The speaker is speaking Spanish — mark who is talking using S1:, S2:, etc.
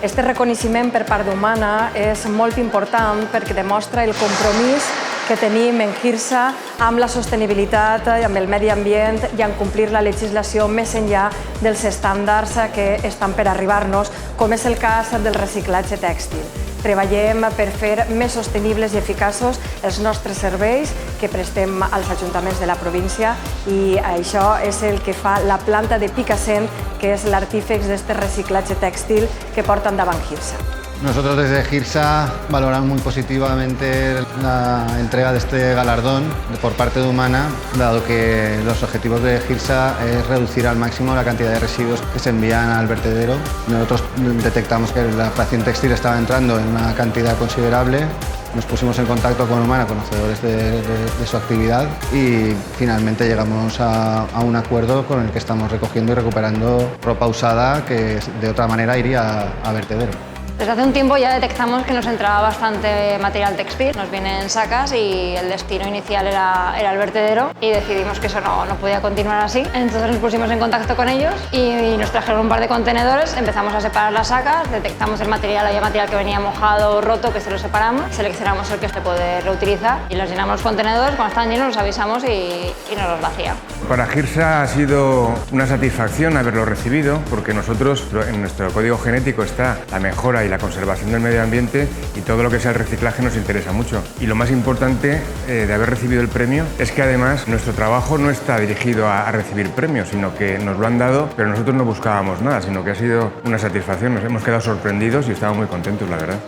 S1: Este reconeixement per part d'Humana és molt important perquè demostra el compromís que tenim en Hirsa amb la sostenibilitat, amb el medi ambient i en complir la legislació més enllà dels estàndards que estan per arribar-nos, com és el cas del reciclatge tèxtil. Treballem per fer més sostenibles i eficaços els nostres serveis que prestem als ajuntaments de la província i això és el que fa la planta de Picassent, que és l'artífex d'aquest reciclatge tèxtil que porta endavant Hirsa.
S2: Nosotros desde Hirsa valoramos muy positivamente la entrega de este galardón por parte de Humana, dado que los objetivos de Hirsa es reducir al máximo la cantidad de residuos que se envían al vertedero. Nosotros detectamos que la fracción textil estaba entrando en una cantidad considerable. Nos pusimos en contacto con Humana, conocedores de su actividad, y finalmente llegamos a un acuerdo con el que estamos recogiendo y recuperando ropa usada que de otra manera iría a vertedero.
S3: Desde hace un tiempo ya detectamos que nos entraba bastante material textil, nos vienen sacas y el destino inicial era el vertedero y decidimos que eso no podía continuar así. Entonces nos pusimos en contacto con ellos y nos trajeron un par de contenedores, empezamos a separar las sacas, detectamos el material, había material que venía mojado o roto, que se lo separamos, seleccionamos el que se puede reutilizar y los llenamos los contenedores, cuando estaban llenos los avisamos y nos los vacían.
S4: Para Hirsa ha sido una satisfacción haberlo recibido porque nosotros en nuestro código genético está la mejora y la conservación del medio ambiente y todo lo que sea el reciclaje nos interesa mucho. Y lo más importante de haber recibido el premio es que además nuestro trabajo no está dirigido a recibir premios, sino que nos lo han dado, pero nosotros no buscábamos nada, sino que ha sido una satisfacción. Nos hemos quedado sorprendidos y estamos muy contentos, la verdad.